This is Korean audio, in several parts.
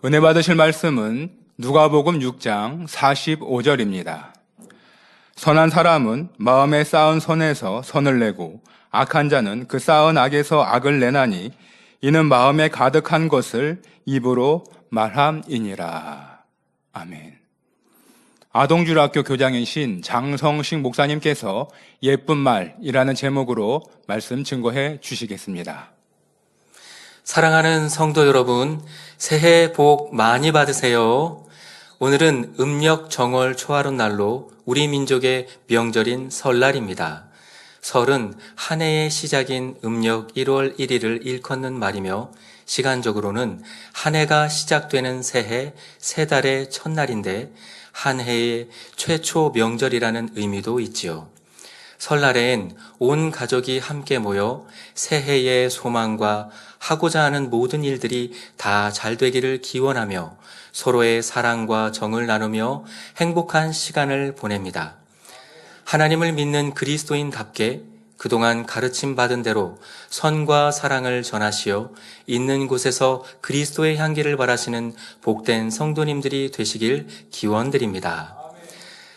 은혜 받으실 말씀은 누가복음 6장 45절입니다. 선한 사람은 마음에 쌓은 선에서 선을 내고 악한 자는 그 쌓은 악에서 악을 내나니 이는 마음에 가득한 것을 입으로 말함이니라. 아멘. 아동주일학교 교장이신 장성식 목사님께서 예쁜 말이라는 제목으로 말씀 증거해 주시겠습니다. 사랑하는 성도 여러분, 새해 복 많이 받으세요. 오늘은 음력 정월 초하룻 날로 우리 민족의 명절인 설날입니다. 설은 한 해의 시작인 음력 1월 1일을 일컫는 말이며 시간적으로는 한 해가 시작되는 새해 세 달의 첫날인데 한 해의 최초 명절이라는 의미도 있지요. 설날엔 온 가족이 함께 모여 새해의 소망과 하고자 하는 모든 일들이 다 잘 되기를 기원하며 서로의 사랑과 정을 나누며 행복한 시간을 보냅니다. 하나님을 믿는 그리스도인답게 그동안 가르침 받은 대로 선과 사랑을 전하시어 있는 곳에서 그리스도의 향기를 바라시는 복된 성도님들이 되시길 기원드립니다.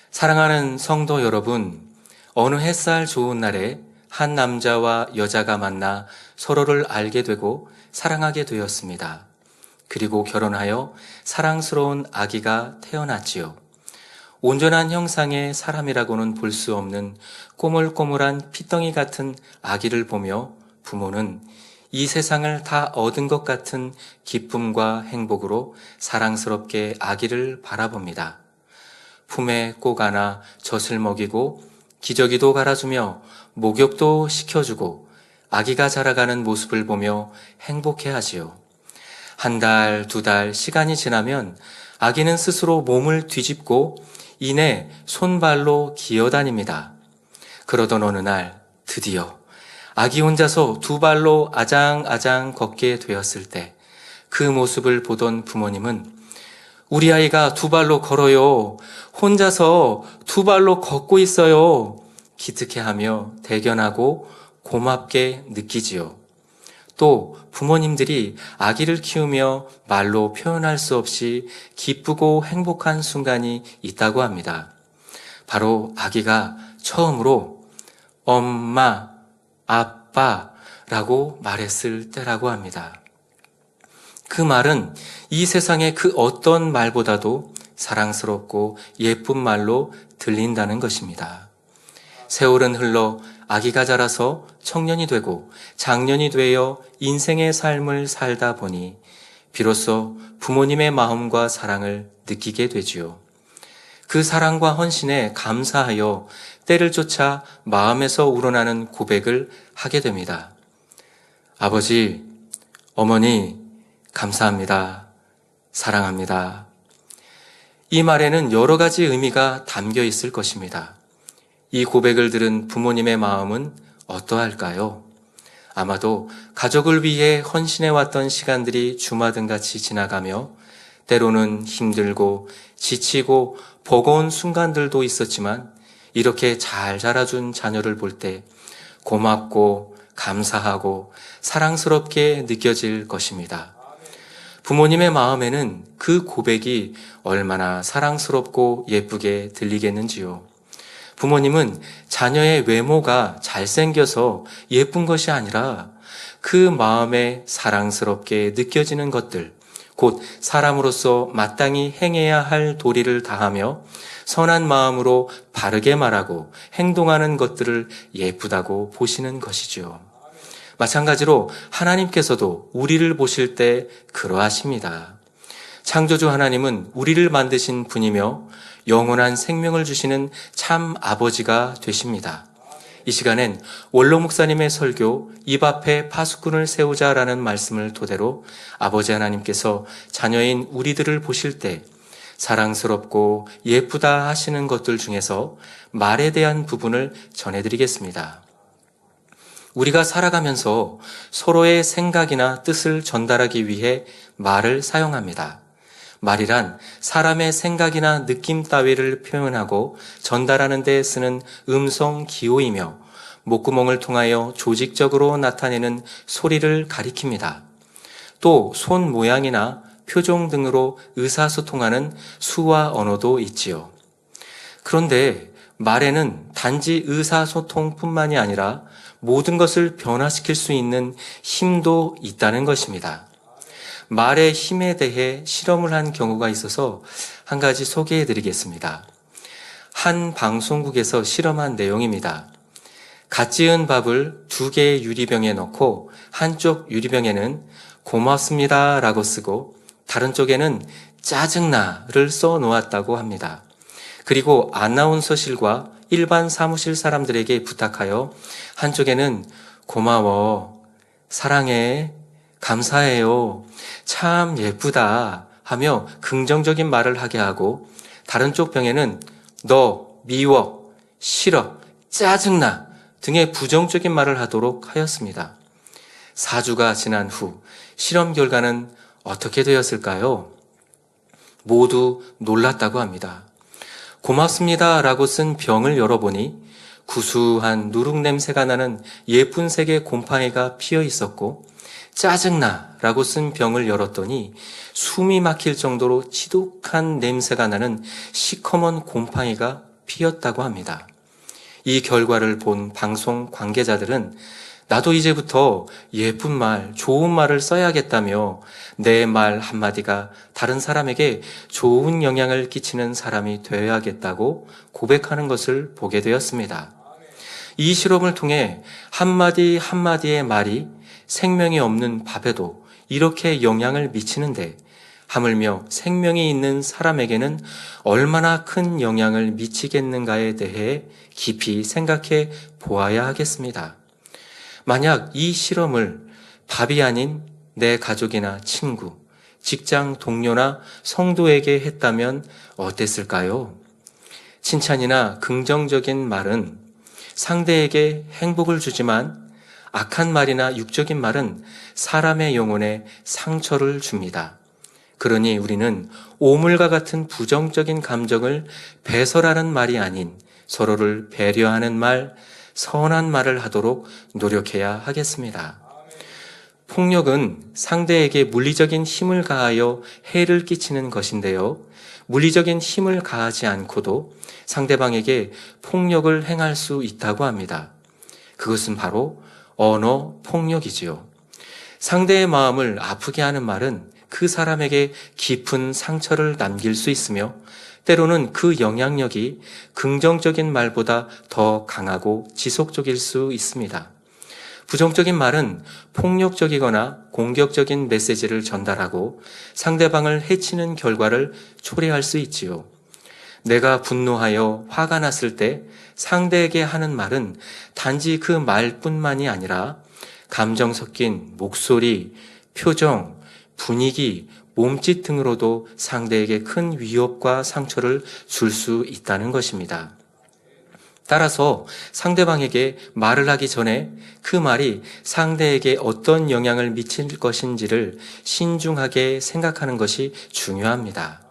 사랑하는 성도 여러분, 어느 햇살 좋은 날에 한 남자와 여자가 만나 서로를 알게 되고 사랑하게 되었습니다. 그리고 결혼하여 사랑스러운 아기가 태어났지요. 온전한 형상의 사람이라고는 볼 수 없는 꼬물꼬물한 피덩이 같은 아기를 보며 부모는 이 세상을 다 얻은 것 같은 기쁨과 행복으로 사랑스럽게 아기를 바라봅니다. 품에 꼭 안아 젖을 먹이고 기저귀도 갈아주며 목욕도 시켜주고 아기가 자라가는 모습을 보며 행복해하지요. 한 달, 두 달 시간이 지나면 아기는 스스로 몸을 뒤집고 이내 손발로 기어다닙니다. 그러던 어느 날 드디어 아기 혼자서 두 발로 아장아장 걷게 되었을 때 그 모습을 보던 부모님은 우리 아이가 두 발로 걸어요. 혼자서 두 발로 걷고 있어요. 기특해하며 대견하고 고맙게 느끼지요. 또 부모님들이 아기를 키우며 말로 표현할 수 없이 기쁘고 행복한 순간이 있다고 합니다. 바로 아기가 처음으로 엄마, 아빠라고 말했을 때라고 합니다. 그 말은 이 세상의 그 어떤 말보다도 사랑스럽고 예쁜 말로 들린다는 것입니다. 세월은 흘러 아기가 자라서 청년이 되고 장년이 되어 인생의 삶을 살다 보니 비로소 부모님의 마음과 사랑을 느끼게 되지요. 그 사랑과 헌신에 감사하여 때를 쫓아 마음에서 우러나는 고백을 하게 됩니다. 아버지, 어머니, 감사합니다. 사랑합니다. 이 말에는 여러 가지 의미가 담겨 있을 것입니다. 이 고백을 들은 부모님의 마음은 어떠할까요? 아마도 가족을 위해 헌신해왔던 시간들이 주마등같이 지나가며 때로는 힘들고 지치고 버거운 순간들도 있었지만 이렇게 잘 자라준 자녀를 볼 때 고맙고 감사하고 사랑스럽게 느껴질 것입니다. 부모님의 마음에는 그 고백이 얼마나 사랑스럽고 예쁘게 들리겠는지요. 부모님은 자녀의 외모가 잘생겨서 예쁜 것이 아니라 그 마음에 사랑스럽게 느껴지는 것들, 곧 사람으로서 마땅히 행해야 할 도리를 다하며 선한 마음으로 바르게 말하고 행동하는 것들을 예쁘다고 보시는 것이죠. 마찬가지로 하나님께서도 우리를 보실 때 그러하십니다. 창조주 하나님은 우리를 만드신 분이며 영원한 생명을 주시는 참 아버지가 되십니다. 이 시간엔 원로 목사님의 설교 입 앞에 파수꾼을 세우자라는 말씀을 토대로 아버지 하나님께서 자녀인 우리들을 보실 때 사랑스럽고 예쁘다 하시는 것들 중에서 말에 대한 부분을 전해드리겠습니다. 우리가 살아가면서 서로의 생각이나 뜻을 전달하기 위해 말을 사용합니다. 말이란 사람의 생각이나 느낌 따위를 표현하고 전달하는 데 쓰는 음성 기호이며 목구멍을 통하여 조직적으로 나타내는 소리를 가리킵니다. 또 손 모양이나 표정 등으로 의사소통하는 수와 언어도 있지요. 그런데 말에는 단지 의사소통뿐만이 아니라 모든 것을 변화시킬 수 있는 힘도 있다는 것입니다. 말의 힘에 대해 실험을 한 경우가 있어서 한 가지 소개해 드리겠습니다. 한 방송국에서 실험한 내용입니다. 갓 지은 밥을 2개의 유리병에 넣고 한쪽 유리병에는 고맙습니다 라고 쓰고 다른 쪽에는 짜증나를 써 놓았다고 합니다. 그리고 아나운서실과 일반 사무실 사람들에게 부탁하여 한쪽에는 고마워, 사랑해, 감사해요, 참 예쁘다 하며 긍정적인 말을 하게 하고 다른 쪽 병에는 너 미워, 싫어, 짜증나 등의 부정적인 말을 하도록 하였습니다. 4주가 지난 후 실험 결과는 어떻게 되었을까요? 모두 놀랐다고 합니다. 고맙습니다 라고 쓴 병을 열어보니 구수한 누룩 냄새가 나는 예쁜 색의 곰팡이가 피어 있었고 짜증나 라고 쓴 병을 열었더니 숨이 막힐 정도로 지독한 냄새가 나는 시커먼 곰팡이가 피었다고 합니다. 이 결과를 본 방송 관계자들은 나도 이제부터 예쁜 말, 좋은 말을 써야겠다며 내 말 한마디가 다른 사람에게 좋은 영향을 끼치는 사람이 되어야겠다고 고백하는 것을 보게 되었습니다. 이 실험을 통해 한마디 한마디의 말이 생명이 없는 밥에도 이렇게 영향을 미치는데 하물며 생명이 있는 사람에게는 얼마나 큰 영향을 미치겠는가에 대해 깊이 생각해 보아야 하겠습니다. 만약 이 실험을 밥이 아닌 내 가족이나 친구, 직장 동료나 성도에게 했다면 어땠을까요? 칭찬이나 긍정적인 말은 상대에게 행복을 주지만 악한 말이나 육적인 말은 사람의 영혼에 상처를 줍니다. 그러니 우리는 오물과 같은 부정적인 감정을 배설하는 말이 아닌 서로를 배려하는 말, 선한 말을 하도록 노력해야 하겠습니다. 폭력은 상대에게 물리적인 힘을 가하여 해를 끼치는 것인데요. 물리적인 힘을 가하지 않고도 상대방에게 폭력을 행할 수 있다고 합니다. 그것은 바로 언어 폭력이지요. 상대의 마음을 아프게 하는 말은 그 사람에게 깊은 상처를 남길 수 있으며 때로는 그 영향력이 긍정적인 말보다 더 강하고 지속적일 수 있습니다. 부정적인 말은 폭력적이거나 공격적인 메시지를 전달하고 상대방을 해치는 결과를 초래할 수 있지요. 내가 분노하여 화가 났을 때 상대에게 하는 말은 단지 그 말뿐만이 아니라 감정 섞인 목소리, 표정, 분위기, 몸짓 등으로도 상대에게 큰 위협과 상처를 줄 수 있다는 것입니다. 따라서 상대방에게 말을 하기 전에 그 말이 상대에게 어떤 영향을 미칠 것인지를 신중하게 생각하는 것이 중요합니다.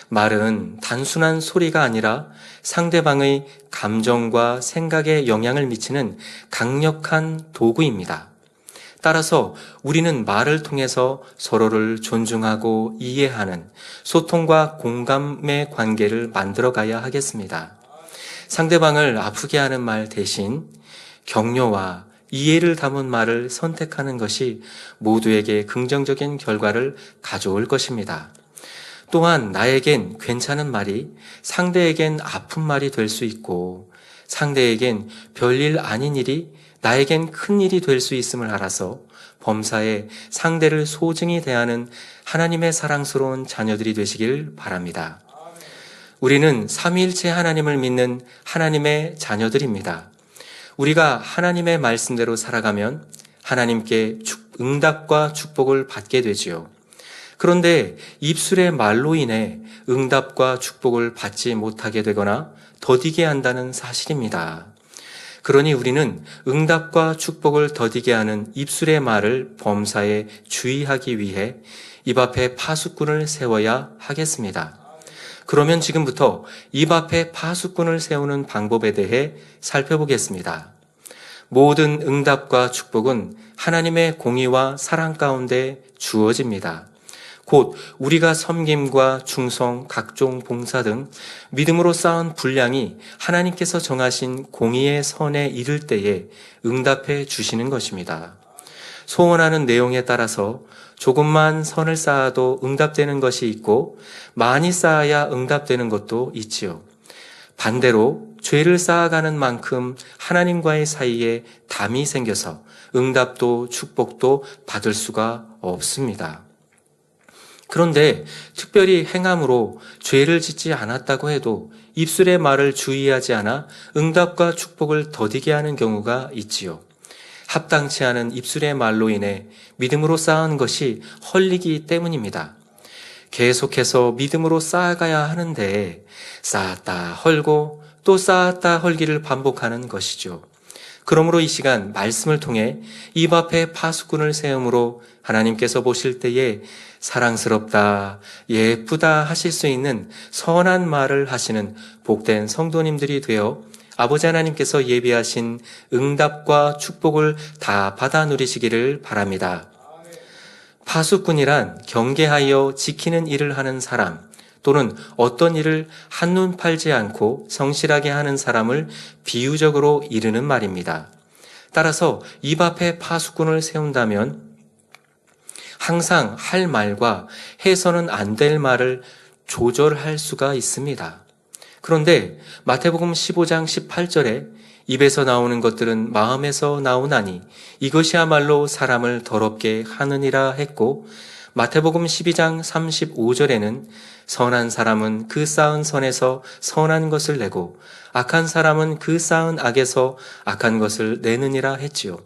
말은 단순한 소리가 아니라 상대방의 감정과 생각에 영향을 미치는 강력한 도구입니다. 따라서 우리는 말을 통해서 서로를 존중하고 이해하는 소통과 공감의 관계를 만들어가야 하겠습니다. 상대방을 아프게 하는 말 대신 격려와 이해를 담은 말을 선택하는 것이 모두에게 긍정적인 결과를 가져올 것입니다. 또한 나에겐 괜찮은 말이 상대에겐 아픈 말이 될 수 있고 상대에겐 별일 아닌 일이 나에겐 큰 일이 될 수 있음을 알아서 범사에 상대를 소중히 대하는 하나님의 사랑스러운 자녀들이 되시길 바랍니다. 우리는 삼위일체 하나님을 믿는 하나님의 자녀들입니다. 우리가 하나님의 말씀대로 살아가면 하나님께 응답과 축복을 받게 되지요. 그런데 입술의 말로 인해 응답과 축복을 받지 못하게 되거나 더디게 한다는 사실입니다. 그러니 우리는 응답과 축복을 더디게 하는 입술의 말을 범사에 주의하기 위해 입 앞에 파수꾼을 세워야 하겠습니다. 그러면 지금부터 입 앞에 파수꾼을 세우는 방법에 대해 살펴보겠습니다. 모든 응답과 축복은 하나님의 공의와 사랑 가운데 주어집니다. 곧 우리가 섬김과 충성, 각종 봉사 등 믿음으로 쌓은 분량이 하나님께서 정하신 공의의 선에 이를 때에 응답해 주시는 것입니다. 소원하는 내용에 따라서 조금만 선을 쌓아도 응답되는 것이 있고 많이 쌓아야 응답되는 것도 있지요. 반대로 죄를 쌓아가는 만큼 하나님과의 사이에 담이 생겨서 응답도 축복도 받을 수가 없습니다. 그런데 특별히 행함으로 죄를 짓지 않았다고 해도 입술의 말을 주의하지 않아 응답과 축복을 더디게 하는 경우가 있지요. 합당치 않은 입술의 말로 인해 믿음으로 쌓은 것이 헐리기 때문입니다. 계속해서 믿음으로 쌓아가야 하는데 쌓았다 헐고 또 쌓았다 헐기를 반복하는 것이죠. 그러므로 이 시간 말씀을 통해 입 앞에 파수꾼을 세움으로 하나님께서 보실 때에 사랑스럽다, 예쁘다 하실 수 있는 선한 말을 하시는 복된 성도님들이 되어 아버지 하나님께서 예비하신 응답과 축복을 다 받아 누리시기를 바랍니다. 파수꾼이란 경계하여 지키는 일을 하는 사람 또는 어떤 일을 한눈 팔지 않고 성실하게 하는 사람을 비유적으로 이르는 말입니다. 따라서 입 앞에 파수꾼을 세운다면 항상 할 말과 해서는 안 될 말을 조절할 수가 있습니다. 그런데 마태복음 15장 18절에 입에서 나오는 것들은 마음에서 나오나니 이것이야말로 사람을 더럽게 하느니라 했고, 마태복음 12장 35절에는 선한 사람은 그 쌓은 선에서 선한 것을 내고 악한 사람은 그 쌓은 악에서 악한 것을 내느니라 했지요.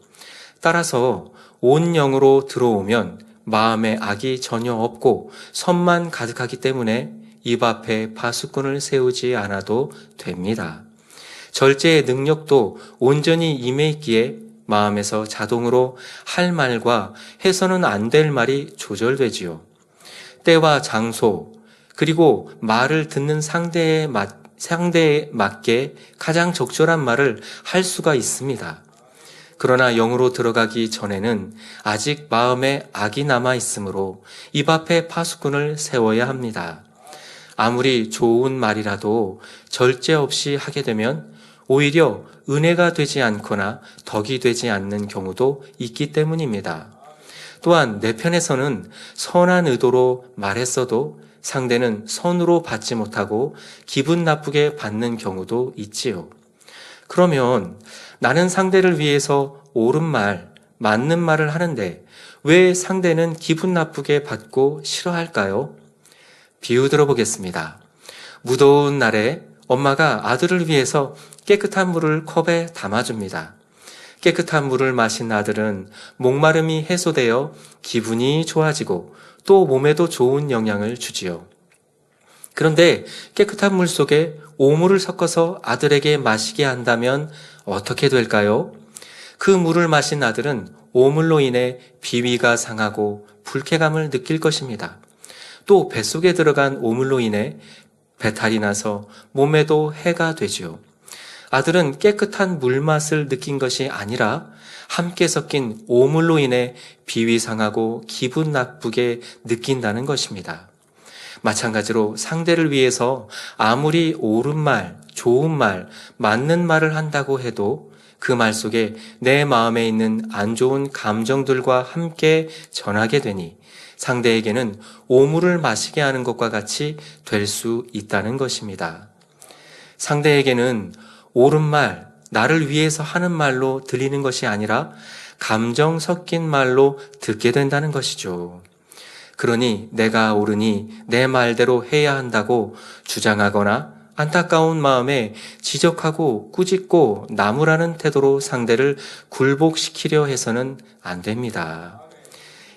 따라서 온 영으로 들어오면 마음에 악이 전혀 없고 선만 가득하기 때문에 입 앞에 파수꾼을 세우지 않아도 됩니다. 절제의 능력도 온전히 임해 있기에 마음에서 자동으로 할 말과 해서는 안 될 말이 조절되지요. 때와 장소, 그리고 말을 듣는 상대에 맞게 가장 적절한 말을 할 수가 있습니다. 그러나 영으로 들어가기 전에는 아직 마음에 악이 남아 있으므로 입 앞에 파수꾼을 세워야 합니다. 아무리 좋은 말이라도 절제 없이 하게 되면 오히려 은혜가 되지 않거나 덕이 되지 않는 경우도 있기 때문입니다. 또한 내 편에서는 선한 의도로 말했어도 상대는 선으로 받지 못하고 기분 나쁘게 받는 경우도 있지요. 그러면 나는 상대를 위해서 옳은 말, 맞는 말을 하는데 왜 상대는 기분 나쁘게 받고 싫어할까요? 비유 들어보겠습니다. 무더운 날에 엄마가 아들을 위해서 깨끗한 물을 컵에 담아줍니다. 깨끗한 물을 마신 아들은 목마름이 해소되어 기분이 좋아지고 또 몸에도 좋은 영향을 주지요. 그런데 깨끗한 물 속에 오물을 섞어서 아들에게 마시게 한다면 어떻게 될까요? 그 물을 마신 아들은 오물로 인해 비위가 상하고 불쾌감을 느낄 것입니다. 또 뱃속에 들어간 오물로 인해 배탈이 나서 몸에도 해가 되지요. 아들은 깨끗한 물맛을 느낀 것이 아니라 함께 섞인 오물로 인해 비위 상하고 기분 나쁘게 느낀다는 것입니다. 마찬가지로 상대를 위해서 아무리 옳은 말, 좋은 말, 맞는 말을 한다고 해도 그 말 속에 내 마음에 있는 안 좋은 감정들과 함께 전하게 되니 상대에게는 오물을 마시게 하는 것과 같이 될 수 있다는 것입니다. 상대에게는 옳은 말, 나를 위해서 하는 말로 들리는 것이 아니라 감정 섞인 말로 듣게 된다는 것이죠. 그러니 내가 옳으니 내 말대로 해야 한다고 주장하거나 안타까운 마음에 지적하고 꾸짖고 나무라는 태도로 상대를 굴복시키려 해서는 안 됩니다.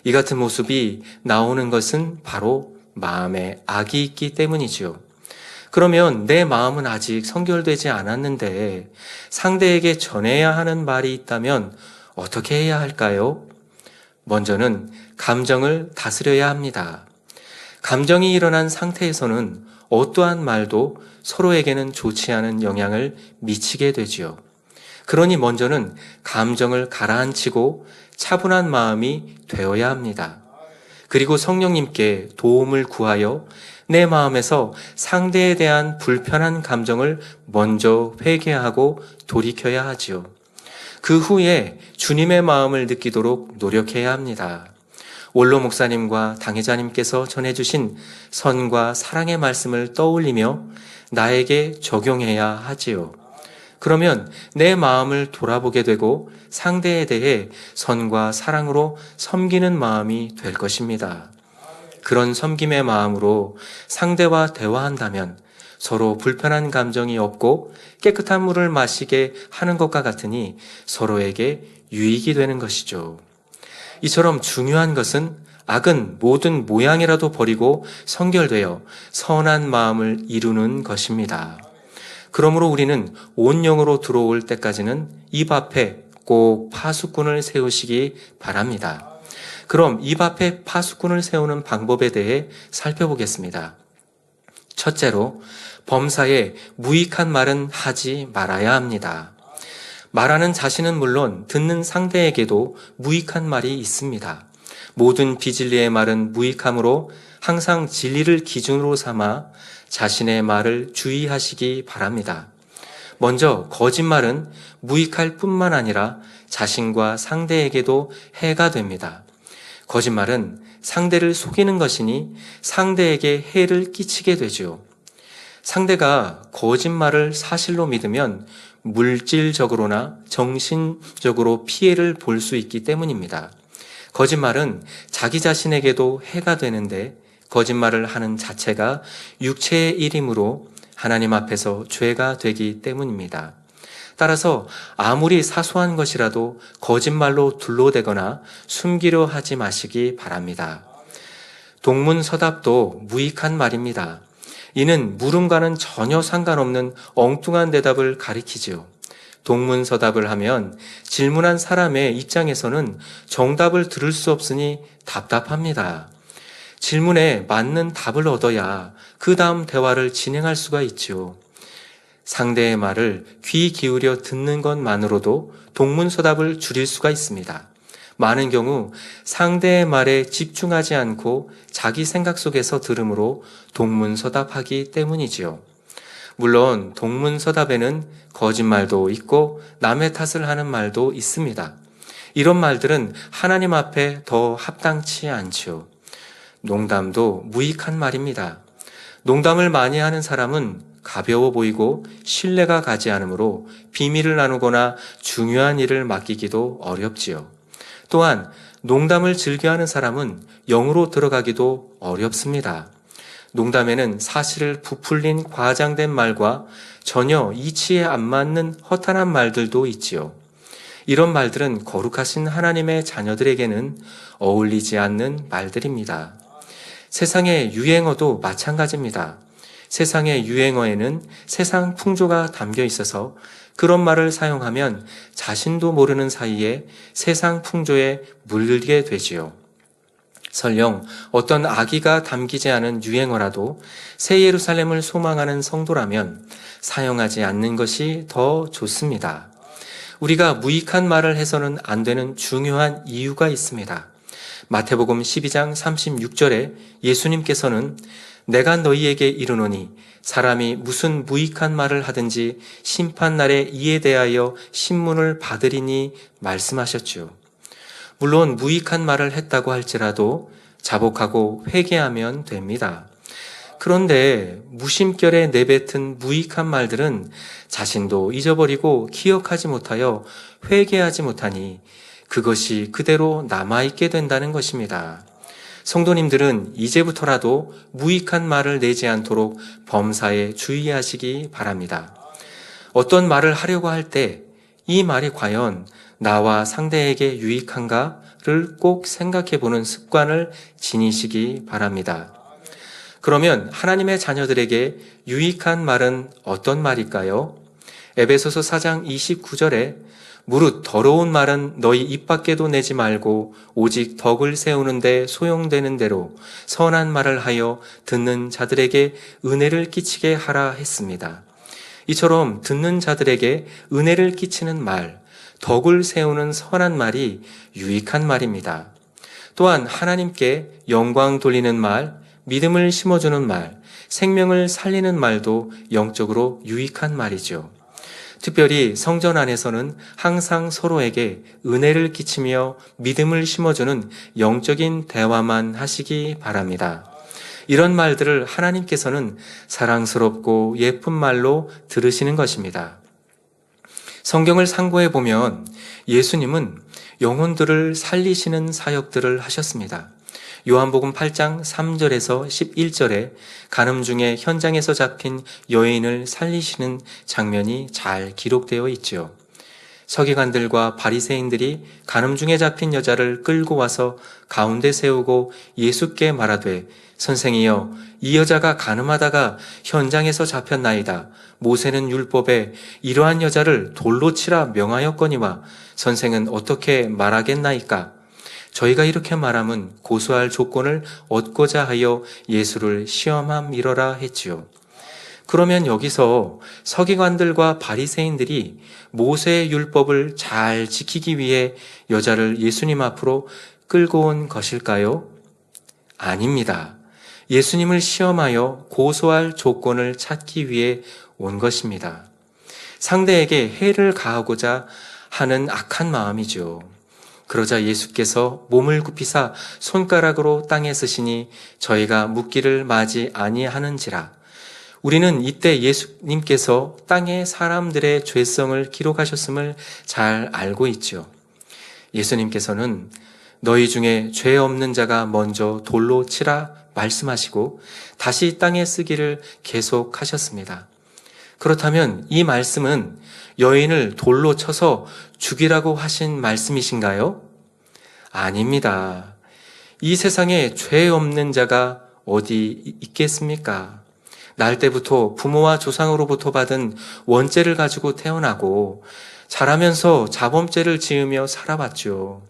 이 같은 모습이 나오는 것은 바로 마음에 악이 있기 때문이지요. 그러면 내 마음은 아직 성결되지 않았는데 상대에게 전해야 하는 말이 있다면 어떻게 해야 할까요? 먼저는 감정을 다스려야 합니다. 감정이 일어난 상태에서는 어떠한 말도 서로에게는 좋지 않은 영향을 미치게 되지요. 그러니 먼저는 감정을 가라앉히고 차분한 마음이 되어야 합니다. 그리고 성령님께 도움을 구하여 내 마음에서 상대에 대한 불편한 감정을 먼저 회개하고 돌이켜야 하지요. 그 후에 주님의 마음을 느끼도록 노력해야 합니다. 원로 목사님과 당회자님께서 전해주신 선과 사랑의 말씀을 떠올리며 나에게 적용해야 하지요. 그러면 내 마음을 돌아보게 되고 상대에 대해 선과 사랑으로 섬기는 마음이 될 것입니다. 그런 섬김의 마음으로 상대와 대화한다면 서로 불편한 감정이 없고 깨끗한 물을 마시게 하는 것과 같으니 서로에게 유익이 되는 것이죠. 이처럼 중요한 것은 악은 모든 모양이라도 버리고 성결되어 선한 마음을 이루는 것입니다. 그러므로 우리는 온 영으로 들어올 때까지는 입 앞에 꼭 파수꾼을 세우시기 바랍니다. 그럼 입 앞에 파수꾼을 세우는 방법에 대해 살펴보겠습니다. 첫째로, 범사에 무익한 말은 하지 말아야 합니다. 말하는 자신은 물론 듣는 상대에게도 무익한 말이 있습니다. 모든 비진리의 말은 무익하므로 항상 진리를 기준으로 삼아 자신의 말을 주의하시기 바랍니다. 먼저 거짓말은 무익할 뿐만 아니라 자신과 상대에게도 해가 됩니다. 거짓말은 상대를 속이는 것이니 상대에게 해를 끼치게 되죠. 상대가 거짓말을 사실로 믿으면 물질적으로나 정신적으로 피해를 볼 수 있기 때문입니다. 거짓말은 자기 자신에게도 해가 되는데 거짓말을 하는 자체가 육체의 일이므로 하나님 앞에서 죄가 되기 때문입니다. 따라서 아무리 사소한 것이라도 거짓말로 둘러대거나 숨기려 하지 마시기 바랍니다. 동문서답도 무익한 말입니다. 이는 물음과는 전혀 상관없는 엉뚱한 대답을 가리키지요. 동문서답을 하면 질문한 사람의 입장에서는 정답을 들을 수 없으니 답답합니다. 질문에 맞는 답을 얻어야 그 다음 대화를 진행할 수가 있지요. 상대의 말을 귀 기울여 듣는 것만으로도 동문서답을 줄일 수가 있습니다. 많은 경우 상대의 말에 집중하지 않고 자기 생각 속에서 들으므로 동문서답하기 때문이지요. 물론 동문서답에는 거짓말도 있고 남의 탓을 하는 말도 있습니다. 이런 말들은 하나님 앞에 더 합당치 않지요. 농담도 무익한 말입니다. 농담을 많이 하는 사람은 가벼워 보이고 신뢰가 가지 않으므로 비밀을 나누거나 중요한 일을 맡기기도 어렵지요. 또한 농담을 즐겨하는 사람은 영으로 들어가기도 어렵습니다. 농담에는 사실을 부풀린 과장된 말과 전혀 이치에 안 맞는 허탄한 말들도 있지요. 이런 말들은 거룩하신 하나님의 자녀들에게는 어울리지 않는 말들입니다. 세상의 유행어도 마찬가지입니다. 세상의 유행어에는 세상 풍조가 담겨 있어서 그런 말을 사용하면 자신도 모르는 사이에 세상 풍조에 물들게 되지요. 설령 어떤 악의가 담기지 않은 유행어라도 새 예루살렘을 소망하는 성도라면 사용하지 않는 것이 더 좋습니다. 우리가 무익한 말을 해서는 안 되는 중요한 이유가 있습니다. 마태복음 12장 36절에 예수님께서는 내가 너희에게 이르노니 사람이 무슨 무익한 말을 하든지 심판날에 이에 대하여 신문을 받으리니 말씀하셨지요. 물론 무익한 말을 했다고 할지라도 자복하고 회개하면 됩니다. 그런데 무심결에 내뱉은 무익한 말들은 자신도 잊어버리고 기억하지 못하여 회개하지 못하니 그것이 그대로 남아있게 된다는 것입니다. 성도님들은 이제부터라도 무익한 말을 내지 않도록 범사에 주의하시기 바랍니다. 어떤 말을 하려고 할 때 이 말이 과연 나와 상대에게 유익한가를 꼭 생각해 보는 습관을 지니시기 바랍니다. 그러면 하나님의 자녀들에게 유익한 말은 어떤 말일까요? 에베소서 4장 29절에 무릇 더러운 말은 너희 입 밖에도 내지 말고 오직 덕을 세우는 데 소용되는 대로 선한 말을 하여 듣는 자들에게 은혜를 끼치게 하라 했습니다. 이처럼 듣는 자들에게 은혜를 끼치는 말, 덕을 세우는 선한 말이 유익한 말입니다. 또한 하나님께 영광 돌리는 말, 믿음을 심어주는 말, 생명을 살리는 말도 영적으로 유익한 말이죠. 특별히 성전 안에서는 항상 서로에게 은혜를 끼치며 믿음을 심어주는 영적인 대화만 하시기 바랍니다. 이런 말들을 하나님께서는 사랑스럽고 예쁜 말로 들으시는 것입니다. 성경을 상고해 보면 예수님은 영혼들을 살리시는 사역들을 하셨습니다. 요한복음 8장 3절에서 11절에 간음 중에 현장에서 잡힌 여인을 살리시는 장면이 잘 기록되어 있지요. 서기관들과 바리새인들이 간음 중에 잡힌 여자를 끌고 와서 가운데 세우고 예수께 말하되 선생이여 이 여자가 간음하다가 현장에서 잡혔나이다. 모세는 율법에 이러한 여자를 돌로 치라 명하였거니와 선생은 어떻게 말하겠나이까? 저희가 이렇게 말함은 고소할 조건을 얻고자 하여 예수를 시험함이러라 했지요. 그러면 여기서 서기관들과 바리새인들이 모세의 율법을 잘 지키기 위해 여자를 예수님 앞으로 끌고 온 것일까요? 아닙니다. 예수님을 시험하여 고소할 조건을 찾기 위해 온 것입니다. 상대에게 해를 가하고자 하는 악한 마음이죠. 그러자 예수께서 몸을 굽히사 손가락으로 땅에 쓰시니 저희가 묻기를 마지 아니하는지라. 우리는 이때 예수님께서 땅에 사람들의 죄성을 기록하셨음을 잘 알고 있죠. 예수님께서는 너희 중에 죄 없는 자가 먼저 돌로 치라 말씀하시고 다시 땅에 쓰기를 계속하셨습니다. 그렇다면 이 말씀은 여인을 돌로 쳐서 죽이라고 하신 말씀이신가요? 아닙니다. 이 세상에 죄 없는 자가 어디 있겠습니까? 날 때부터 부모와 조상으로부터 받은 원죄를 가지고 태어나고 자라면서 자범죄를 지으며 살아왔죠.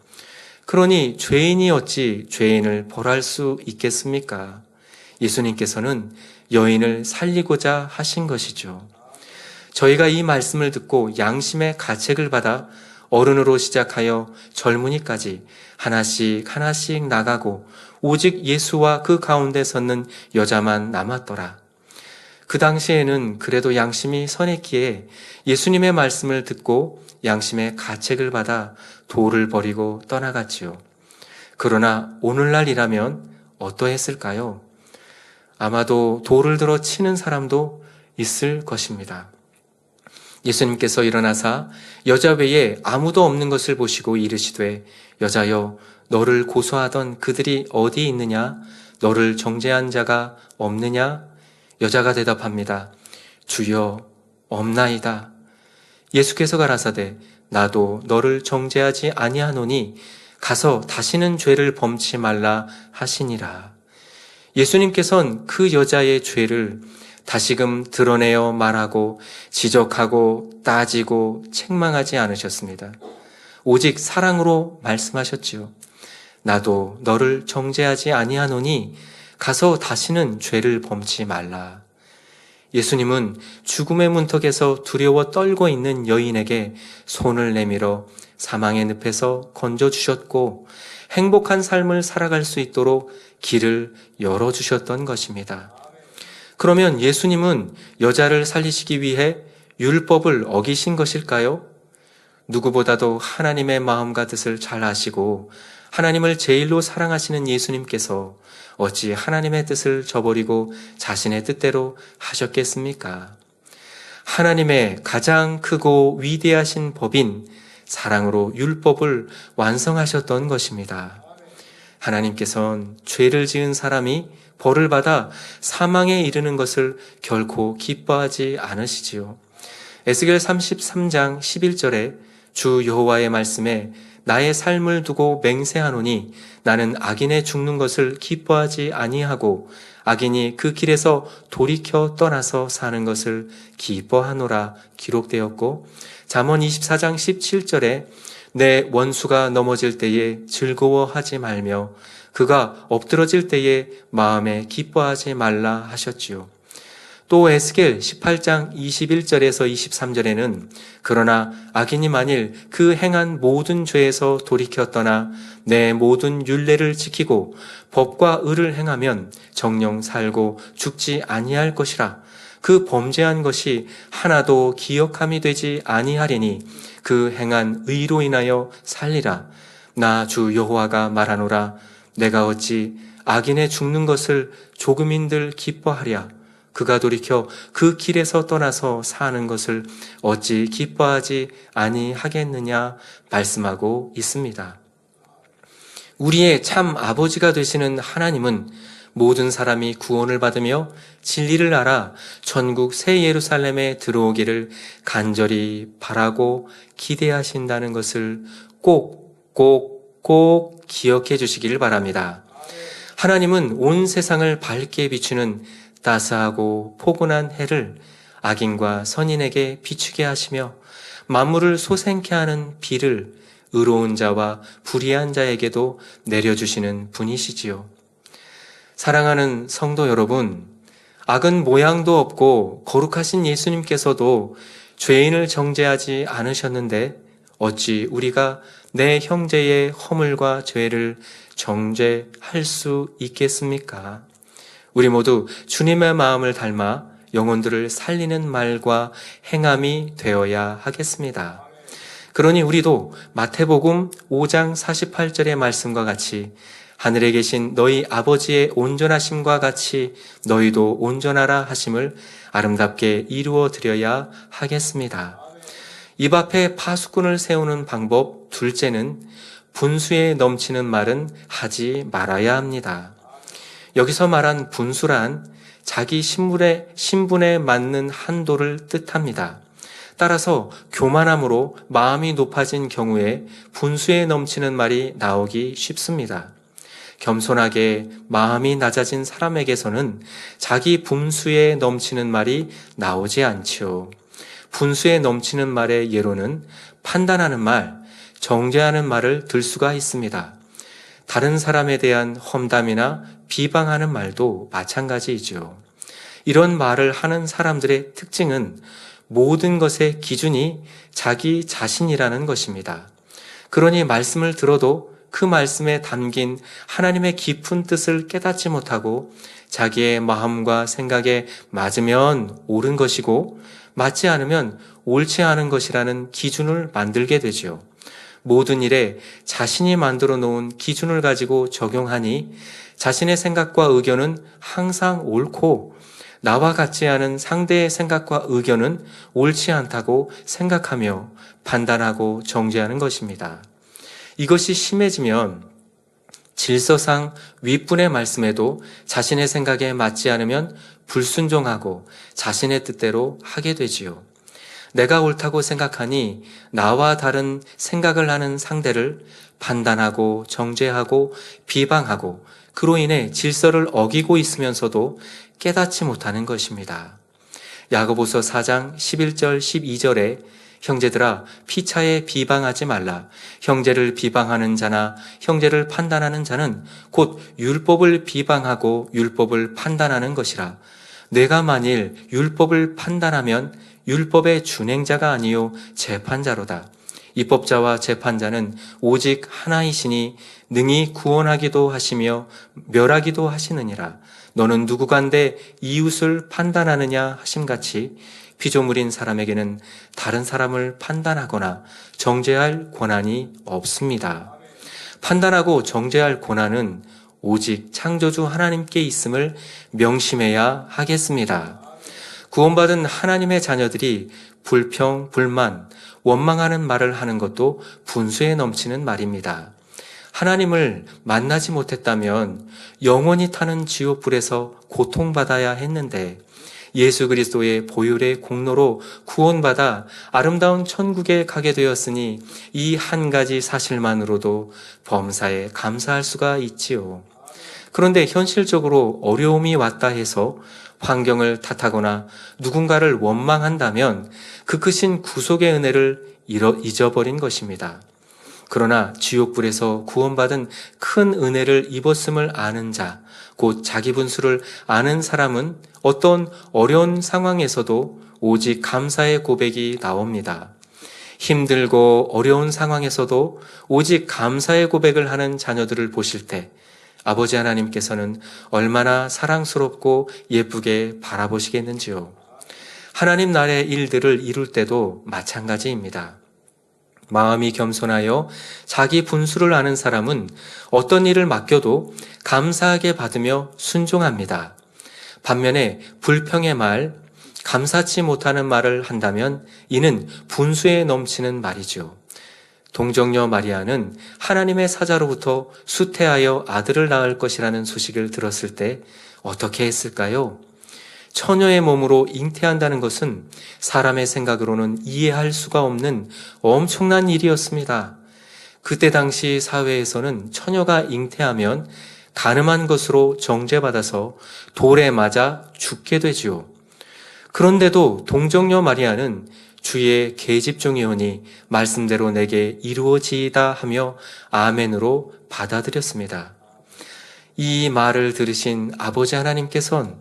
그러니 죄인이 어찌 죄인을 벌할 수 있겠습니까? 예수님께서는 여인을 살리고자 하신 것이죠. 저희가 이 말씀을 듣고 양심의 가책을 받아 어른으로 시작하여 젊은이까지 하나씩 나가고 오직 예수와 그 가운데 섰는 여자만 남았더라. 그 당시에는 그래도 양심이 선했기에 예수님의 말씀을 듣고 양심의 가책을 받아 도를 버리고 떠나갔지요. 그러나 오늘날이라면 어떠했을까요? 아마도 돌을 들어 치는 사람도 있을 것입니다. 예수님께서 일어나사 여자 외에 아무도 없는 것을 보시고 이르시되 여자여 너를 고소하던 그들이 어디 있느냐? 너를 정죄한 자가 없느냐? 여자가 대답합니다. 주여 없나이다. 예수께서 가라사대 나도 너를 정죄하지 아니하노니 가서 다시는 죄를 범치 말라 하시니라. 예수님께서는 그 여자의 죄를 다시금 드러내어 말하고 지적하고 따지고 책망하지 않으셨습니다. 오직 사랑으로 말씀하셨지요. 나도 너를 정죄하지 아니하노니 가서 다시는 죄를 범치 말라. 예수님은 죽음의 문턱에서 두려워 떨고 있는 여인에게 손을 내밀어 사망의 늪에서 건져주셨고 행복한 삶을 살아갈 수 있도록 길을 열어주셨던 것입니다. 그러면 예수님은 여자를 살리시기 위해 율법을 어기신 것일까요? 누구보다도 하나님의 마음과 뜻을 잘 아시고 하나님을 제일로 사랑하시는 예수님께서 어찌 하나님의 뜻을 저버리고 자신의 뜻대로 하셨겠습니까? 하나님의 가장 크고 위대하신 법인 사랑으로 율법을 완성하셨던 것입니다. 하나님께서는 죄를 지은 사람이 벌을 받아 사망에 이르는 것을 결코 기뻐하지 않으시지요. 에스겔 33장 11절에 주 여호와의 말씀에 나의 삶을 두고 맹세하노니 나는 악인의 죽는 것을 기뻐하지 아니하고 악인이 그 길에서 돌이켜 떠나서 사는 것을 기뻐하노라 기록되었고, 잠언 24장 17절에 내 원수가 넘어질 때에 즐거워하지 말며 그가 엎드러질 때에 마음에 기뻐하지 말라 하셨지요. 또 에스겔 18장 21절에서 23절에는 그러나 악인이 만일 그 행한 모든 죄에서 돌이켜 떠나 내 모든 율례를 지키고 법과 의를 행하면 정령 살고 죽지 아니할 것이라. 그 범죄한 것이 하나도 기억함이 되지 아니하리니 그 행한 의로 인하여 살리라. 나 주 여호와가 말하노라. 내가 어찌 악인의 죽는 것을 조금인들 기뻐하랴. 그가 돌이켜 그 길에서 떠나서 사는 것을 어찌 기뻐하지 아니하겠느냐 말씀하고 있습니다. 우리의 참 아버지가 되시는 하나님은 모든 사람이 구원을 받으며 진리를 알아 천국 새 예루살렘에 들어오기를 간절히 바라고 기대하신다는 것을 꼭 기억해 주시기를 바랍니다. 하나님은 온 세상을 밝게 비추는 따스하고 포근한 해를 악인과 선인에게 비추게 하시며 만물을 솟행케 하는 비를 의로운 자와 불의한 자에게도 내려주시는 분이시지요. 사랑하는 성도 여러분, 악은 모양도 없고 거룩하신 예수님께서도 죄인을 정죄하지 않으셨는데 어찌 우리가 내 형제의 허물과 죄를 정죄할 수 있겠습니까? 우리 모두 주님의 마음을 닮아 영혼들을 살리는 말과 행함이 되어야 하겠습니다. 그러니 우리도 마태복음 5장 48절의 말씀과 같이 하늘에 계신 너희 아버지의 온전하심과 같이 너희도 온전하라 하심을 아름답게 이루어 드려야 하겠습니다. 입 앞에 파수꾼을 세우는 방법 둘째는 분수에 넘치는 말은 하지 말아야 합니다. 여기서 말한 분수란 자기 신분에 맞는 한도를 뜻합니다. 따라서 교만함으로 마음이 높아진 경우에 분수에 넘치는 말이 나오기 쉽습니다. 겸손하게 마음이 낮아진 사람에게서는 자기 분수에 넘치는 말이 나오지 않지요. 분수에 넘치는 말의 예로는 판단하는 말, 정죄하는 말을 들 수가 있습니다. 다른 사람에 대한 험담이나 비방하는 말도 마찬가지이죠. 이런 말을 하는 사람들의 특징은 모든 것의 기준이 자기 자신이라는 것입니다. 그러니 말씀을 들어도 그 말씀에 담긴 하나님의 깊은 뜻을 깨닫지 못하고 자기의 마음과 생각에 맞으면 옳은 것이고 맞지 않으면 옳지 않은 것이라는 기준을 만들게 되죠. 모든 일에 자신이 만들어 놓은 기준을 가지고 적용하니 자신의 생각과 의견은 항상 옳고 나와 같지 않은 상대의 생각과 의견은 옳지 않다고 생각하며 판단하고 정죄하는 것입니다. 이것이 심해지면 질서상 윗분의 말씀에도 자신의 생각에 맞지 않으면 불순종하고 자신의 뜻대로 하게 되지요. 내가 옳다고 생각하니 나와 다른 생각을 하는 상대를 판단하고 정죄하고 비방하고 그로 인해 질서를 어기고 있으면서도 깨닫지 못하는 것입니다. 야고보서 4장 11절 12절에 형제들아 피차에 비방하지 말라. 형제를 비방하는 자나 형제를 판단하는 자는 곧 율법을 비방하고 율법을 판단하는 것이라. 내가 만일 율법을 판단하면 율법의 준행자가 아니요 재판자로다. 입법자와 재판자는 오직 하나이시니 능히 구원하기도 하시며 멸하기도 하시느니라. 너는 누구간데 이웃을 판단하느냐 하심같이 피조물인 사람에게는 다른 사람을 판단하거나 정죄할 권한이 없습니다. 판단하고 정죄할 권한은 오직 창조주 하나님께 있음을 명심해야 하겠습니다. 구원받은 하나님의 자녀들이 불평, 불만, 원망하는 말을 하는 것도 분수에 넘치는 말입니다. 하나님을 만나지 못했다면 영원히 타는 지옥불에서 고통받아야 했는데 예수 그리스도의 보혈의 공로로 구원받아 아름다운 천국에 가게 되었으니 이 한 가지 사실만으로도 범사에 감사할 수가 있지요. 그런데 현실적으로 어려움이 왔다 해서 환경을 탓하거나 누군가를 원망한다면 그 크신 구속의 은혜를 잊어버린 것입니다. 그러나 지옥불에서 구원받은 큰 은혜를 입었음을 아는 자, 곧 자기 분수를 아는 사람은 어떤 어려운 상황에서도 오직 감사의 고백이 나옵니다. 힘들고 어려운 상황에서도 오직 감사의 고백을 하는 자녀들을 보실 때 아버지 하나님께서는 얼마나 사랑스럽고 예쁘게 바라보시겠는지요. 하나님 나라의 일들을 이룰 때도 마찬가지입니다. 마음이 겸손하여 자기 분수를 아는 사람은 어떤 일을 맡겨도 감사하게 받으며 순종합니다. 반면에 불평의 말, 감사치 못하는 말을 한다면 이는 분수에 넘치는 말이죠. 동정녀 마리아는 하나님의 사자로부터 수태하여 아들을 낳을 것이라는 소식을 들었을 때 어떻게 했을까요? 처녀의 몸으로 잉태한다는 것은 사람의 생각으로는 이해할 수가 없는 엄청난 일이었습니다. 그때 당시 사회에서는 처녀가 잉태하면 간음한 것으로 정죄받아서 돌에 맞아 죽게 되지요. 그런데도 동정녀 마리아는 주의 계집종이오니 말씀대로 내게 이루어지이다 하며 아멘으로 받아들였습니다. 이 말을 들으신 아버지 하나님께서는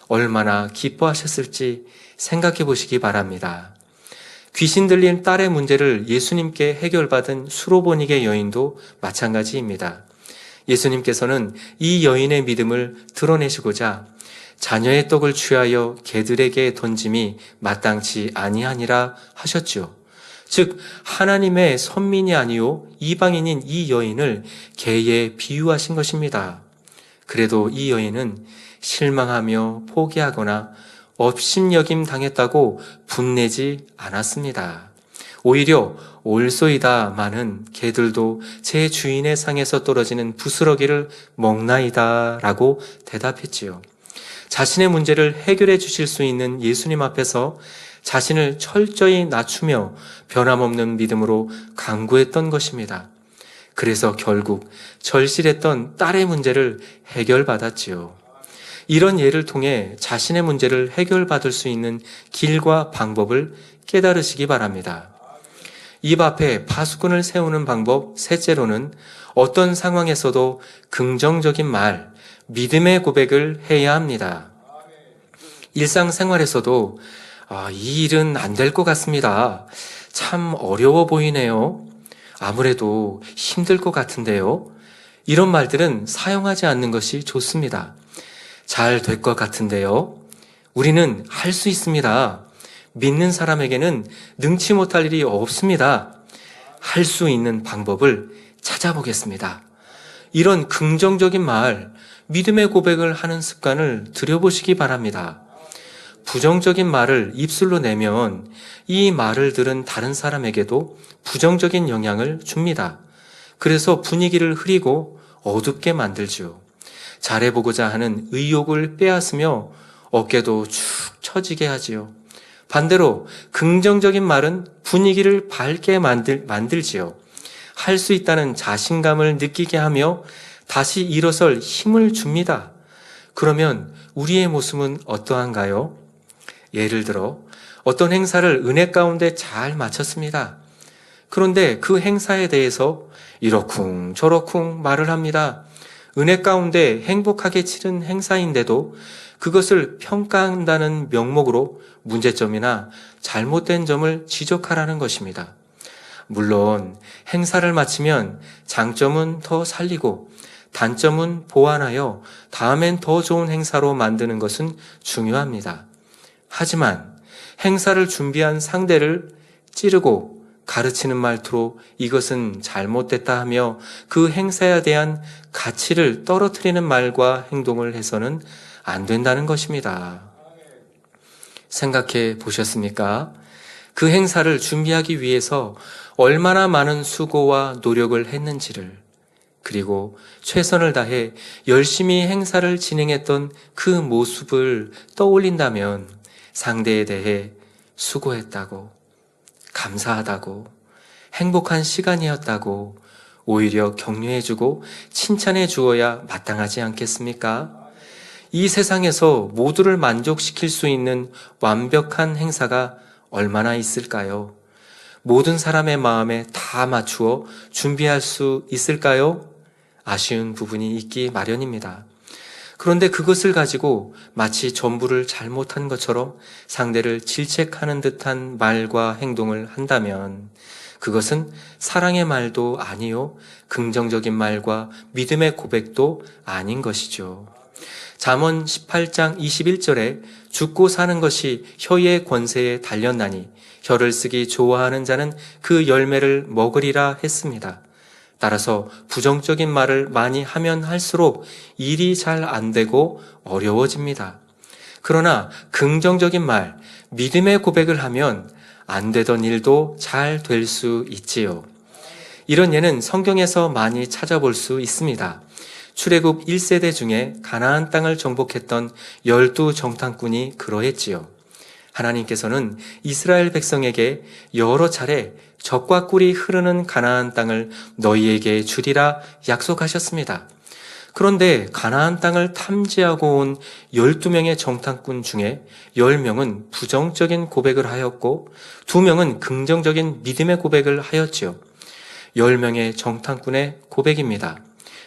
얼마나 기뻐하셨을지 생각해 보시기 바랍니다. 귀신 들린 딸의 문제를 예수님께 해결받은 수로보니게 여인도 마찬가지입니다. 예수님께서는 이 여인의 믿음을 드러내시고자 자녀의 떡을 취하여 개들에게 던짐이 마땅치 아니하니라 하셨지요. 즉 하나님의 선민이 아니요 이방인인 이 여인을 개에 비유하신 것입니다. 그래도 이 여인은 실망하며 포기하거나 업신여김 당했다고 분내지 않았습니다. 오히려 올소이다마는 개들도 제 주인의 상에서 떨어지는 부스러기를 먹나이다 라고 대답했지요. 자신의 문제를 해결해 주실 수 있는 예수님 앞에서 자신을 철저히 낮추며 변함없는 믿음으로 간구했던 것입니다. 그래서 결국 절실했던 딸의 문제를 해결받았지요. 이런 예를 통해 자신의 문제를 해결받을 수 있는 길과 방법을 깨달으시기 바랍니다. 입 앞에 파수꾼을 세우는 방법 셋째로는 어떤 상황에서도 긍정적인 말, 믿음의 고백을 해야 합니다. 일상생활에서도 이 일은 안 될 것 같습니다. 참 어려워 보이네요. 아무래도 힘들 것 같은데요. 이런 말들은 사용하지 않는 것이 좋습니다. 잘 될 것 같은데요. 우리는 할 수 있습니다. 믿는 사람에게는 능치 못할 일이 없습니다. 할 수 있는 방법을 찾아보겠습니다. 이런 긍정적인 말, 믿음의 고백을 하는 습관을 들여보시기 바랍니다. 부정적인 말을 입술로 내면 이 말을 들은 다른 사람에게도 부정적인 영향을 줍니다. 그래서 분위기를 흐리고 어둡게 만들죠. 잘해보고자 하는 의욕을 빼앗으며 어깨도 축 처지게 하지요. 반대로 긍정적인 말은 분위기를 밝게 만들지요. 할 수 있다는 자신감을 느끼게 하며 다시 일어설 힘을 줍니다. 그러면 우리의 모습은 어떠한가요? 예를 들어 어떤 행사를 은혜 가운데 잘 마쳤습니다. 그런데 그 행사에 대해서 이러쿵 저러쿵 말을 합니다. 은혜 가운데 행복하게 치른 행사인데도 그것을 평가한다는 명목으로 문제점이나 잘못된 점을 지적하라는 것입니다. 물론 행사를 마치면 장점은 더 살리고 단점은 보완하여 다음엔 더 좋은 행사로 만드는 것은 중요합니다. 하지만 행사를 준비한 상대를 찌르고 가르치는 말투로 이것은 잘못됐다 하며 그 행사에 대한 가치를 떨어뜨리는 말과 행동을 해서는 안 된다는 것입니다. 생각해 보셨습니까? 그 행사를 준비하기 위해서 얼마나 많은 수고와 노력을 했는지를, 그리고 최선을 다해 열심히 행사를 진행했던 그 모습을 떠올린다면 상대에 대해 수고했다고, 감사하다고, 행복한 시간이었다고 오히려 격려해주고 칭찬해 주어야 마땅하지 않겠습니까? 이 세상에서 모두를 만족시킬 수 있는 완벽한 행사가 얼마나 있을까요? 모든 사람의 마음에 다 맞추어 준비할 수 있을까요? 아쉬운 부분이 있기 마련입니다. 그런데 그것을 가지고 마치 전부를 잘못한 것처럼 상대를 질책하는 듯한 말과 행동을 한다면 그것은 사랑의 말도 아니요, 긍정적인 말과 믿음의 고백도 아닌 것이죠. 잠언 18장 21절에 죽고 사는 것이 혀의 권세에 달렸나니 혀를 쓰기 좋아하는 자는 그 열매를 먹으리라 했습니다. 따라서 부정적인 말을 많이 하면 할수록 일이 잘 안 되고 어려워집니다. 그러나 긍정적인 말, 믿음의 고백을 하면 안 되던 일도 잘 될 수 있지요. 이런 예는 성경에서 많이 찾아볼 수 있습니다. 출애굽 1세대 중에 가나안 땅을 정복했던 12 정탐꾼이 그러했지요. 하나님께서는 이스라엘 백성에게 여러 차례 젖과 꿀이 흐르는 가나안 땅을 너희에게 주리라 약속하셨습니다. 그런데 가나안 땅을 탐지하고 온 12명의 정탐꾼 중에 10명은 부정적인 고백을 하였고 2명은 긍정적인 믿음의 고백을 하였지요. 10명의 정탐꾼의 고백입니다.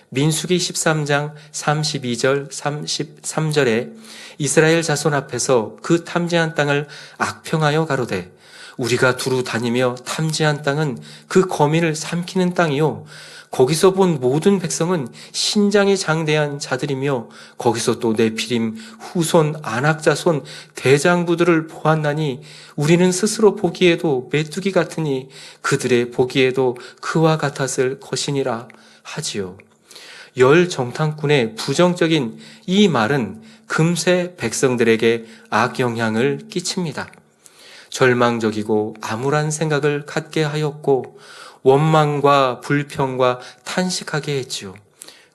민수기 13장 32절 33절에 이스라엘 자손 앞에서 그 탐지한 땅을 악평하여 가로되 우리가 두루 다니며 탐지한 땅은 그 거민을 삼키는 땅이요 거기서 본 모든 백성은 신장이 장대한 자들이며 거기서 또 네피림 후손 안악자손 대장부들을 보았나니 우리는 스스로 보기에도 메뚜기 같으니 그들의 보기에도 그와 같았을 것이니라 하지요. 열 정탐꾼의 부정적인 이 말은 금세 백성들에게 악영향을 끼칩니다. 절망적이고 암울한 생각을 갖게 하였고 원망과 불평과 탄식하게 했지요.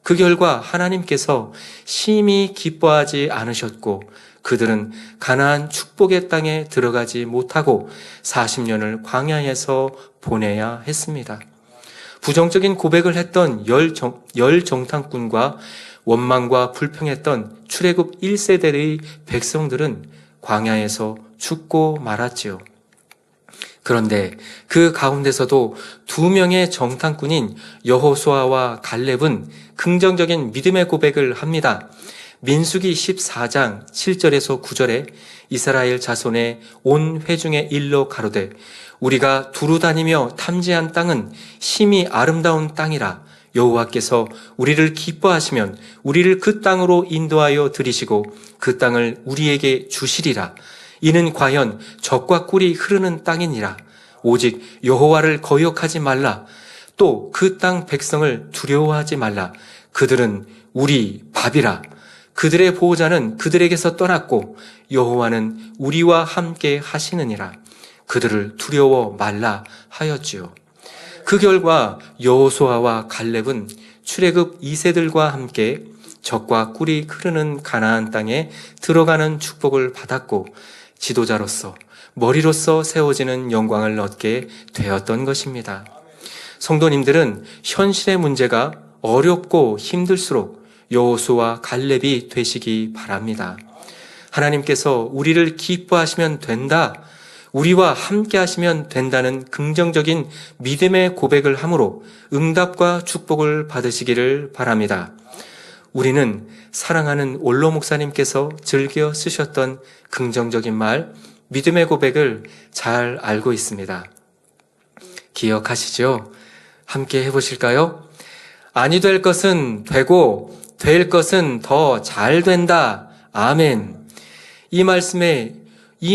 그 결과 하나님께서 심히 기뻐하지 않으셨고 그들은 가나안 축복의 땅에 들어가지 못하고 40년을 광야에서 보내야 했습니다. 부정적인 고백을 했던 열 정탐꾼과 원망과 불평했던 출애굽 1세대의 백성들은 광야에서 죽고 말았지요. 그런데 그 가운데서도 2명의 정탐꾼인 여호수아와 갈렙은 긍정적인 믿음의 고백을 합니다. 민수기 14장 7절에서 9절에 이스라엘 자손의 온 회중의 일로 가로되 우리가 두루 다니며 탐지한 땅은 심히 아름다운 땅이라 여호와께서 우리를 기뻐하시면 우리를 그 땅으로 인도하여 들이시고 그 땅을 우리에게 주시리라. 이는 과연 젖과 꿀이 흐르는 땅이니라. 오직 여호와를 거역하지 말라. 또 그 땅 백성을 두려워하지 말라. 그들은 우리 밥이라. 그들의 보호자는 그들에게서 떠났고 여호와는 우리와 함께 하시느니라. 그들을 두려워 말라 하였지요. 그 결과 여호수아와 갈렙은 출애굽 2세들과 함께 젖과 꿀이 흐르는 가나안 땅에 들어가는 축복을 받았고 지도자로서 머리로서 세워지는 영광을 얻게 되었던 것입니다. 성도님들은 현실의 문제가 어렵고 힘들수록 여호수아와 갈렙이 되시기 바랍니다. 하나님께서 우리를 기뻐하시면 된다, 우리와 함께 하시면 된다는 긍정적인 믿음의 고백을 함으로 응답과 축복을 받으시기를 바랍니다. 우리는 사랑하는 올로 목사님께서 즐겨 쓰셨던 긍정적인 말, 믿음의 고백을 잘 알고 있습니다. 기억하시죠? 함께 해보실까요? 아니 될 것은 되고 될 것은 더 잘 된다. 아멘. 이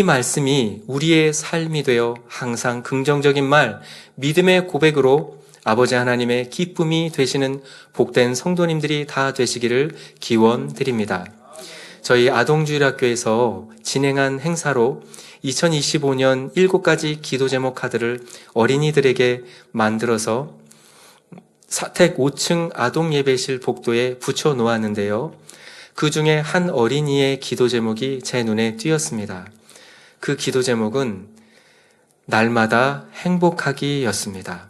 말씀이 우리의 삶이 되어 항상 긍정적인 말, 믿음의 고백으로 아버지 하나님의 기쁨이 되시는 복된 성도님들이 다 되시기를 기원드립니다. 저희 아동주일학교에서 진행한 행사로 2025년 7가지 기도 제목 카드를 어린이들에게 만들어서 사택 5층 아동 예배실 복도에 붙여 놓았는데요. 그 중에 한 어린이의 기도 제목이 제 눈에 띄었습니다. 그 기도 제목은 날마다 행복하기였습니다.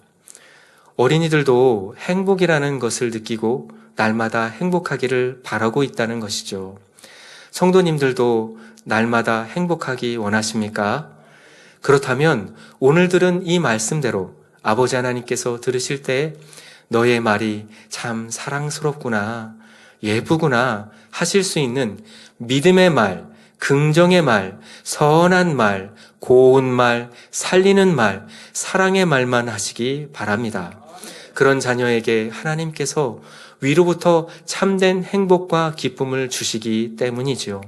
어린이들도 행복이라는 것을 느끼고 날마다 행복하기를 바라고 있다는 것이죠. 성도님들도 날마다 행복하기 원하십니까? 그렇다면 오늘 들은 이 말씀대로 아버지 하나님께서 들으실 때 너의 말이 참 사랑스럽구나, 예쁘구나 하실 수 있는 믿음의 말, 긍정의 말, 선한 말, 고운 말, 살리는 말, 사랑의 말만 하시기 바랍니다. 그런 자녀에게 하나님께서 위로부터 참된 행복과 기쁨을 주시기 때문이지요.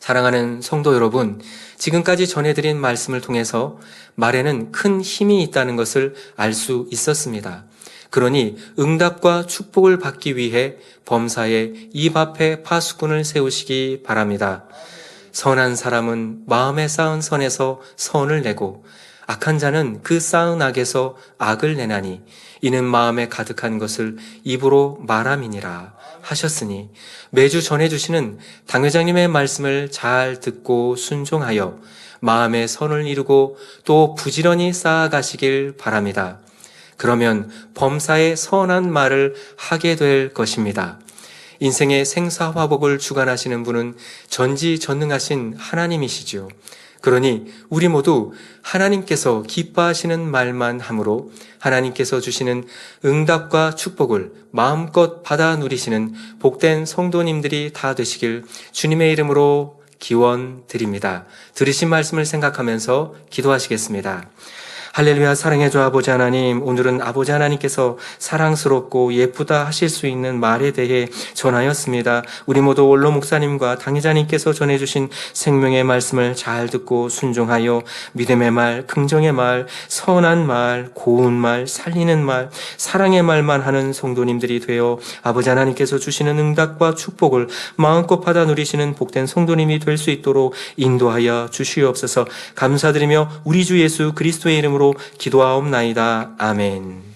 사랑하는 성도 여러분, 지금까지 전해드린 말씀을 통해서 말에는 큰 힘이 있다는 것을 알 수 있었습니다. 그러니 응답과 축복을 받기 위해 범사에 입 앞에 파수꾼을 세우시기 바랍니다. 선한 사람은 마음에 쌓은 선에서 선을 내고 악한 자는 그 쌓은 악에서 악을 내나니 이는 마음에 가득한 것을 입으로 말함이니라 하셨으니 매주 전해주시는 당회장님의 말씀을 잘 듣고 순종하여 마음의 선을 이루고 또 부지런히 쌓아가시길 바랍니다. 그러면 범사에 선한 말을 하게 될 것입니다. 인생의 생사화복을 주관하시는 분은 전지전능하신 하나님이시지요. 그러니 우리 모두 하나님께서 기뻐하시는 말만 함으로 하나님께서 주시는 응답과 축복을 마음껏 받아 누리시는 복된 성도님들이 다 되시길 주님의 이름으로 기원 드립니다. 들으신 말씀을 생각하면서 기도하시겠습니다. 할렐루야. 사랑해 주 아버지 하나님, 오늘은 아버지 하나님께서 사랑스럽고 예쁘다 하실 수 있는 말에 대해 전하였습니다. 우리 모두 원로 목사님과 당회자님께서 전해주신 생명의 말씀을 잘 듣고 순종하여 믿음의 말, 긍정의 말, 선한 말, 고운 말, 살리는 말, 사랑의 말만 하는 성도님들이 되어 아버지 하나님께서 주시는 응답과 축복을 마음껏 받아 누리시는 복된 성도님이 될 수 있도록 인도하여 주시옵소서. 감사드리며 우리 주 예수 그리스도의 이름으로 기도하옵나이다. 아멘.